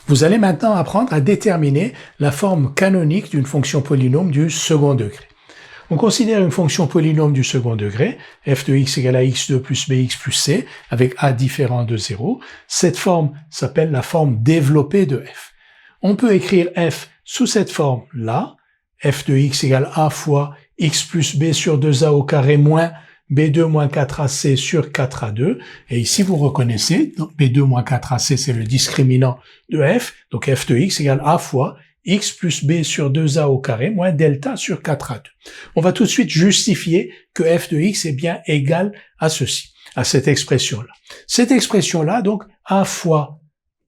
Vous allez maintenant apprendre à déterminer la forme canonique d'une fonction polynôme du second degré. On considère une fonction polynôme du second degré, f de x égale à x2 plus bx plus c, avec a différent de 0. Cette forme s'appelle la forme développée de f. On peut écrire f sous cette forme-là, f de x égale a fois x plus b sur 2a au carré moins b2 moins 4ac sur 4a2. Et ici, vous reconnaissez, donc b2 moins 4ac, c'est le discriminant de f. Donc f de x égale a fois x plus b sur 2a au carré moins delta sur 4a2. On va tout de suite justifier que f de x est bien égal à ceci, à cette expression-là. Cette expression-là, donc, a fois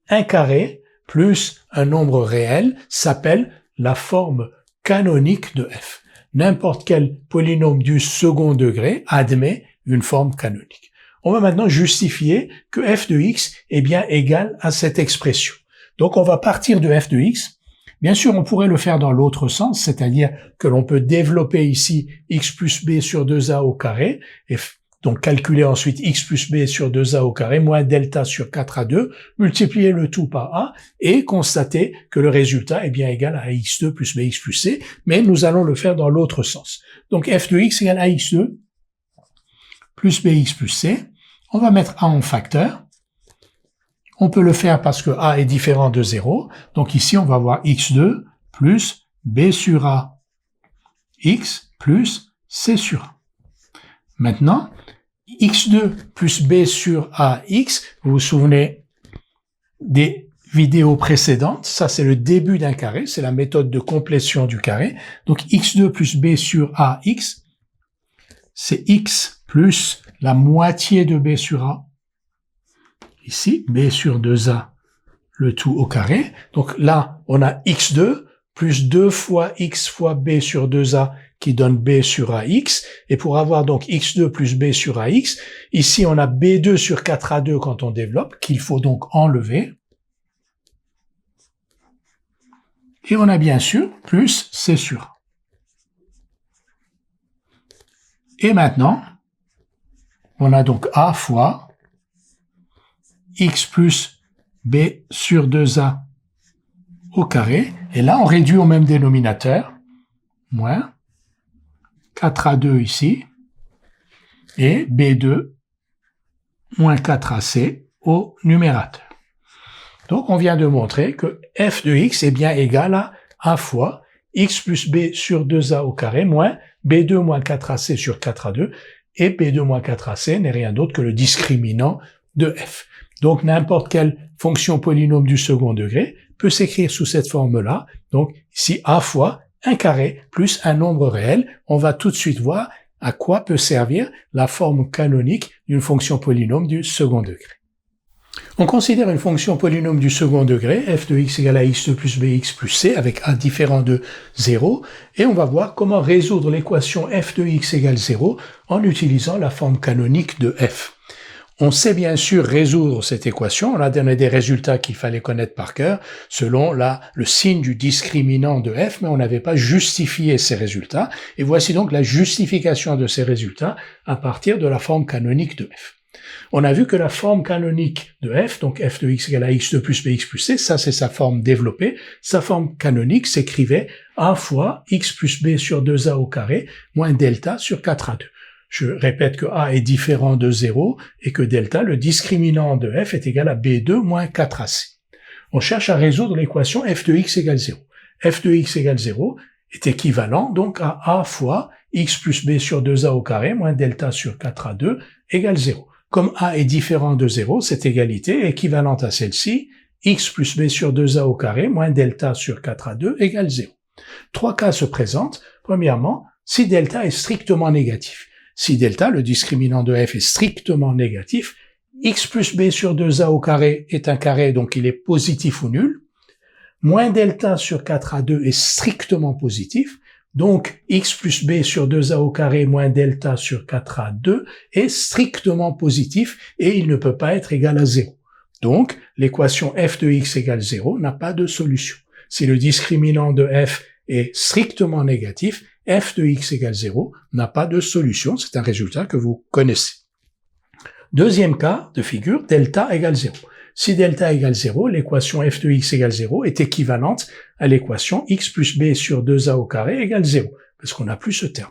un carré plus un nombre réel s'appelle la forme canonique de f. N'importe quel polynôme du second degré admet une forme canonique. On va maintenant justifier que f de x est bien égal à cette expression. Donc on va partir de f de x. Bien sûr, on pourrait le faire dans l'autre sens, c'est-à-dire que l'on peut développer ici x plus b sur 2a au carré, et donc calculer ensuite x plus b sur 2a au carré moins delta sur 4a2, multiplier le tout par a, et constater que le résultat est bien égal à x2 plus bx plus c, mais nous allons le faire dans l'autre sens. Donc f de x égale à x2 plus bx plus c. On va mettre a en facteur. On peut le faire parce que a est différent de 0. Donc ici, on va avoir x2 plus b sur a x plus c sur a. Maintenant, x2 plus b sur a x, vous vous souvenez des vidéos précédentes, ça c'est le début d'un carré, c'est la méthode de complétion du carré. Donc x2 plus b sur a x, c'est x plus la moitié de b sur a. Ici, b sur 2a, le tout au carré. Donc là, on a x2 plus 2 fois x fois b sur 2a qui donne b sur ax. Et pour avoir donc x2 plus b sur ax, ici on a b2 sur 4a2 quand on développe, qu'il faut donc enlever. Et on a bien sûr plus c sur a. Et maintenant, on a donc a fois x plus b sur 2a au carré, et là on réduit au même dénominateur, moins 4a2 ici, et b2 moins 4ac au numérateur. Donc on vient de montrer que f de x est bien égal à a fois x plus b sur 2a au carré moins b2 moins 4ac sur 4a2, et b2 moins 4ac n'est rien d'autre que le discriminant de f. Donc, n'importe quelle fonction polynôme du second degré peut s'écrire sous cette forme-là. Donc, ici, a fois un carré plus un nombre réel. On va tout de suite voir à quoi peut servir la forme canonique d'une fonction polynôme du second degré. On considère une fonction polynôme du second degré, f de x égale à x2 plus bx plus c, avec a différent de 0, et on va voir comment résoudre l'équation f de x égale 0 en utilisant la forme canonique de f. On sait bien sûr résoudre cette équation, on a donné des résultats qu'il fallait connaître par cœur selon le signe du discriminant de f, mais on n'avait pas justifié ces résultats, et voici donc la justification de ces résultats à partir de la forme canonique de f. On a vu que la forme canonique de f, donc f de x égale à x2 plus bx plus c, ça c'est sa forme développée, sa forme canonique s'écrivait a fois x plus b sur 2a au carré moins delta sur 4a2. Je répète que a est différent de 0 et que delta, le discriminant de f, est égal à b2 moins 4ac. On cherche à résoudre l'équation f de x égale 0. f de x égale 0 est équivalent donc à a fois x plus b sur 2a au carré moins delta sur 4a2 égale 0. Comme a est différent de 0, cette égalité est équivalente à celle-ci, x plus b sur 2a au carré moins delta sur 4a2 égale 0. Trois cas se présentent. Premièrement, si delta est strictement négatif. Si delta, le discriminant de f, est strictement négatif, x plus b sur 2a au carré est un carré, donc il est positif ou nul. Moins delta sur 4a2 est strictement positif, donc x plus b sur 2a au carré moins delta sur 4a2 est strictement positif et il ne peut pas être égal à 0. Donc, l'équation f de x égale 0 n'a pas de solution. Si le discriminant de f est strictement négatif, f de x égale 0 n'a pas de solution, c'est un résultat que vous connaissez. Deuxième cas de figure, delta égale 0. Si delta égale 0, l'équation f de x égale 0 est équivalente à l'équation x plus b sur 2a au carré égale 0, parce qu'on n'a plus ce terme.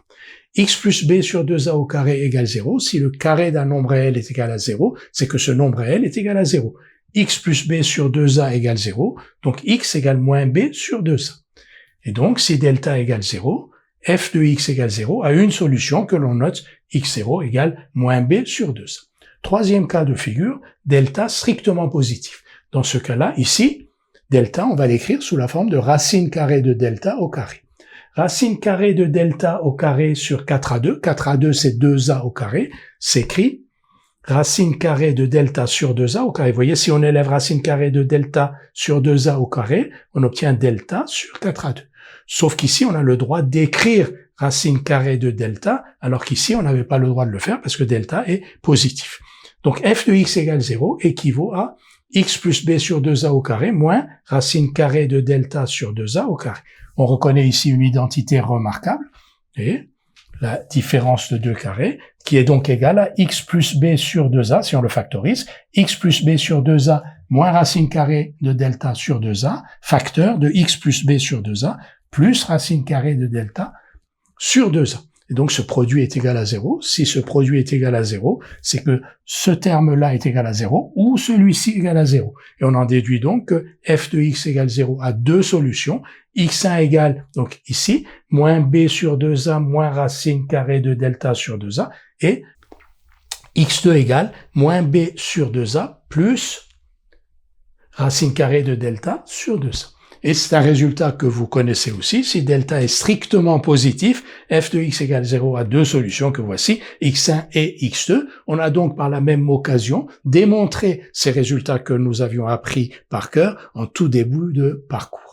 X plus b sur 2a au carré égale 0, si le carré d'un nombre réel est égal à 0, c'est que ce nombre réel est égal à 0. X plus b sur 2a égale 0, donc x égale moins b sur 2a. Et donc, si delta égale 0, f de x égale 0 a une solution que l'on note x0 égale moins b sur 2a. Troisième cas de figure, delta strictement positif. Dans ce cas-là, ici, delta, on va l'écrire sous la forme de racine carrée de delta au carré. Racine carrée de delta au carré sur 4 à 2. 4 à 2, c'est 2a au carré. S'écrit racine carrée de delta sur 2a au carré. Vous voyez, si on élève racine carrée de delta sur 2a au carré, on obtient delta sur 4 à 2. Sauf qu'ici, on a le droit d'écrire racine carrée de delta, alors qu'ici, on n'avait pas le droit de le faire parce que delta est positif. Donc, f de x égale 0 équivaut à x plus b sur 2a au carré moins racine carrée de delta sur 2a au carré. On reconnaît ici une identité remarquable, et la différence de 2 carrés, qui est donc égale à x plus b sur 2a, si on le factorise, x plus b sur 2a moins racine carrée de delta sur 2a, facteur de x plus b sur 2a, plus racine carrée de delta sur 2a. Et donc ce produit est égal à 0. Si ce produit est égal à 0, c'est que ce terme-là est égal à 0 ou celui-ci égal à 0. Et on en déduit donc que f de x égale 0 a deux solutions. x1 égale, donc ici, moins b sur 2a moins racine carrée de delta sur 2a, et x2 égale moins b sur 2a plus racine carrée de delta sur 2a. Et c'est un résultat que vous connaissez aussi. Si delta est strictement positif, f de x égale 0 a deux solutions que voici, x1 et x2. On a donc par la même occasion démontré ces résultats que nous avions appris par cœur en tout début de parcours.